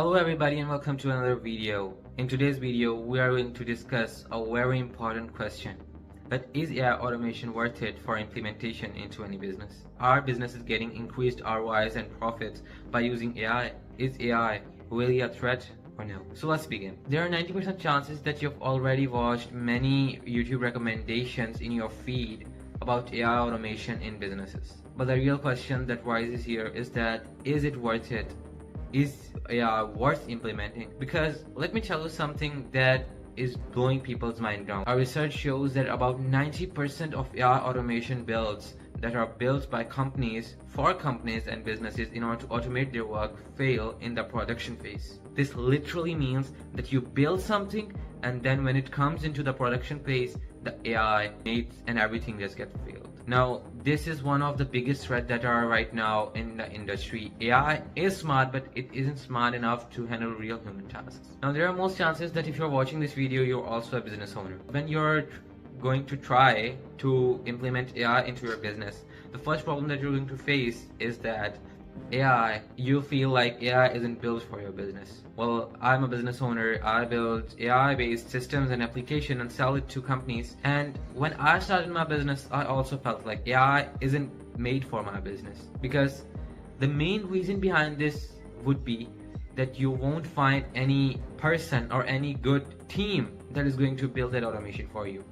Hello everybody and welcome to another video. In today's video, we are going to discuss a very important question. That is AI automation worth it for implementation into any business? Are businesses getting increased ROIs and profits by using AI? Is AI really a threat or no? So let's begin. There are 90% chances that you've already watched many YouTube recommendations in your feed about AI automation in businesses. But the real question that rises here is that, is it worth it? Is AI worth implementing? Because let me tell you something that is blowing people's mind now. Our research shows that about 90% of AI automation builds that are built by companies for companies and businesses in order to automate their work fail in the production phase. This literally means that you build something and then when it comes into the production phase, the AI needs and everything just gets failed. Now, this is one of the biggest threats that are right now in the industry. AI is smart, but it isn't smart enough to handle real human tasks. Now, there are most chances that if you're watching this video, you're also a business owner. When you're going to try to implement AI into your business, the first problem that you're going to face is that you feel like AI isn't built for your business. Well, I'm a business owner. I build AI-based systems and application and sell it to companies. And when I started my business, I also felt like AI isn't made for my business. Because the main reason behind this would be that you won't find any person or any good team that is going to build that automation for you,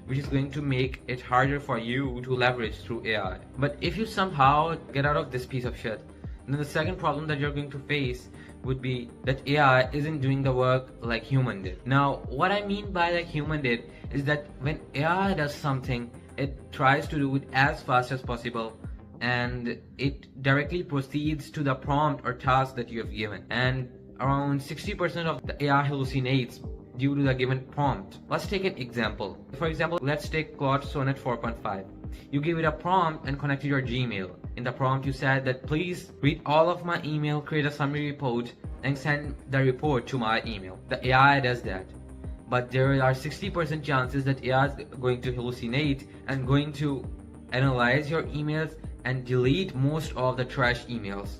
which is going to make it harder for you to leverage through AI. But if you somehow get out of this piece of shit, then the second problem that you're going to face would be that AI isn't doing the work like human did. Now, what I mean by like human did is that when AI does something, it tries to do it as fast as possible and it directly proceeds to the prompt or task that you have given. And around 60% of the AI hallucinates due to the given prompt. Let's take an example. For example, let's take Claude Sonnet 4.5. You give it a prompt and connect to your Gmail. In the prompt, you said that please read all of my email, create a summary report, and send the report to my email. The AI does that. But there are 60% chances that AI is going to hallucinate and going to analyze your emails and delete most of the trash emails.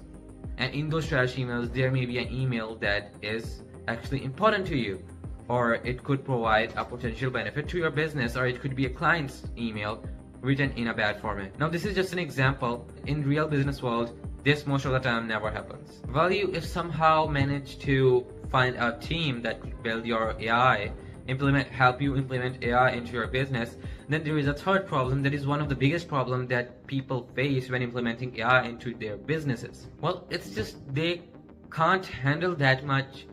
And in those trash emails, there may be an email that is actually important to you, or it could provide a potential benefit to your business, or it could be a client's email written in a bad format. Now, this is just an example. In real business world, this most of the time never happens. Well, if somehow manage to find a team that could build your AI, help you implement AI into your business, then there is a third problem that is one of the biggest problems that people face when implementing AI into their businesses. Well, it's just they can't handle that much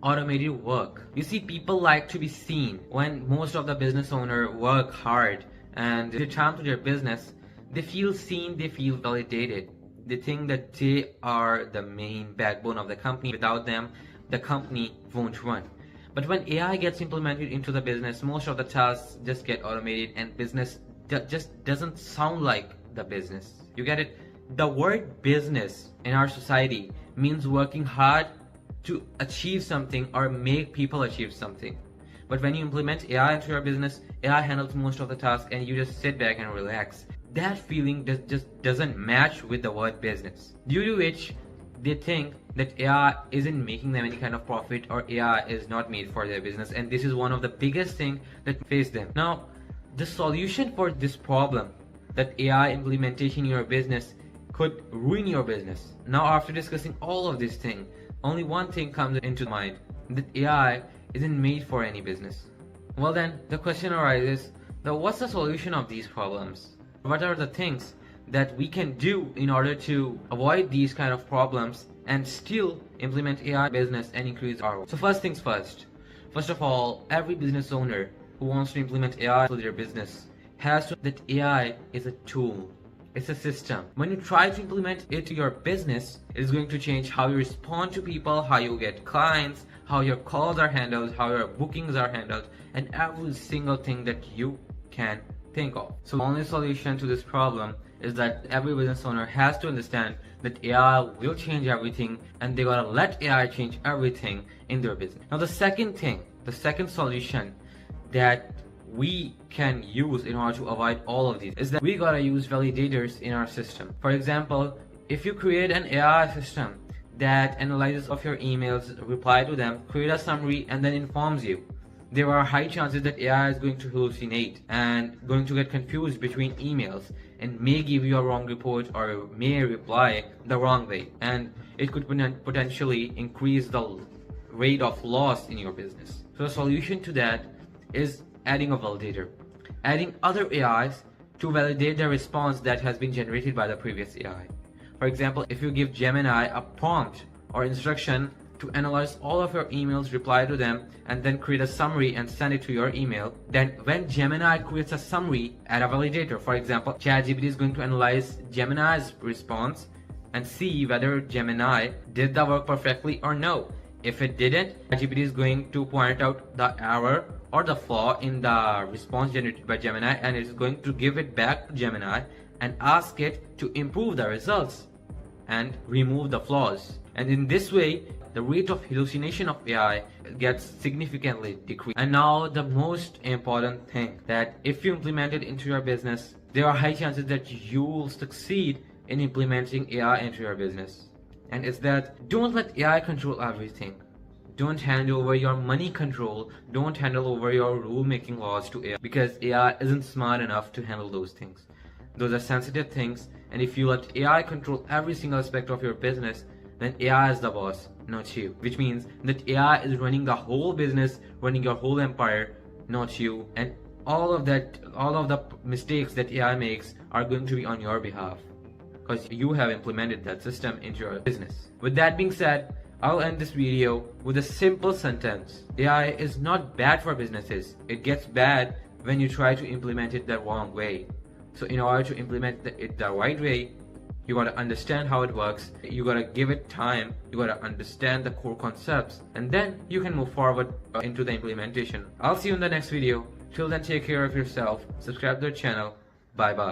automated work. You see, people like to be seen. When most of the business owners work hard and they turn to their business, they feel seen, they feel validated. They think that they are the main backbone of the company. Without them, the company won't run. But when AI gets implemented into the business, most of the tasks just get automated and business just doesn't sound like the business. You get it? The word business in our society means working hard to achieve something or make people achieve something. But when you implement AI into your business, AI handles most of the tasks and you just sit back and relax. That feeling just doesn't match with the word business, due to which they think that AI isn't making them any kind of profit or AI is not made for their business, and this is one of the biggest things that face them. Now, the solution for this problem, that AI implementation in your business could ruin your business. Now, after discussing all of these things, only one thing comes into mind, that AI isn't made for any business. Well then, the question arises, what's the solution of these problems? What are the things that we can do in order to avoid these kind of problems and still implement AI business and increase our? So first things first. First of all, every business owner who wants to implement AI to their business has to know that AI is a tool. It's a system. When you try to implement it to your business, it's going to change how you respond to people, how you get clients, how your calls are handled, how your bookings are handled, and every single thing that you can think of. So the only solution to this problem is that every business owner has to understand that AI will change everything and they gotta let AI change everything in their business. Now the second solution that we can use in order to avoid all of these is that we gotta use validators in our system. For example, if you create an AI system that analyzes of your emails, reply to them, create a summary, and then informs you. There are high chances that AI is going to hallucinate and going to get confused between emails and may give you a wrong report or may reply the wrong way, and it could potentially increase the rate of loss in your business. So the solution to that is adding a validator, adding other AIs to validate the response that has been generated by the previous AI. For example, if you give Gemini a prompt or instruction to analyze all of your emails, reply to them, and then create a summary and send it to your email, then when Gemini creates a summary, add a validator. For example, ChatGPT is going to analyze Gemini's response and see whether Gemini did the work perfectly or no. If it didn't, ChatGPT is going to point out the error or the flaw in the response generated by Gemini, and it is going to give it back to Gemini and ask it to improve the results and remove the flaws. And in this way, the rate of hallucination of AI gets significantly decreased. And now the most important thing, that if you implement it into your business, there are high chances that you will succeed in implementing AI into your business. And it's that don't let AI control everything. Don't hand over your money control, don't handle over your rule-making laws to AI, because AI isn't smart enough to handle those things. Those are sensitive things, and if you let AI control every single aspect of your business, then AI is the boss, not you. Which means that AI is running the whole business, running your whole empire, not you. And all of the mistakes that AI makes are going to be on your behalf, because you have implemented that system into your business. With that being said, I'll end this video with a simple sentence. AI is not bad for businesses. It gets bad when you try to implement it the wrong way. So in order to implement it the right way, you gotta understand how it works, you gotta give it time, you gotta understand the core concepts, and then you can move forward into the implementation. I'll see you in the next video. Till then, take care of yourself, subscribe to the channel, bye bye.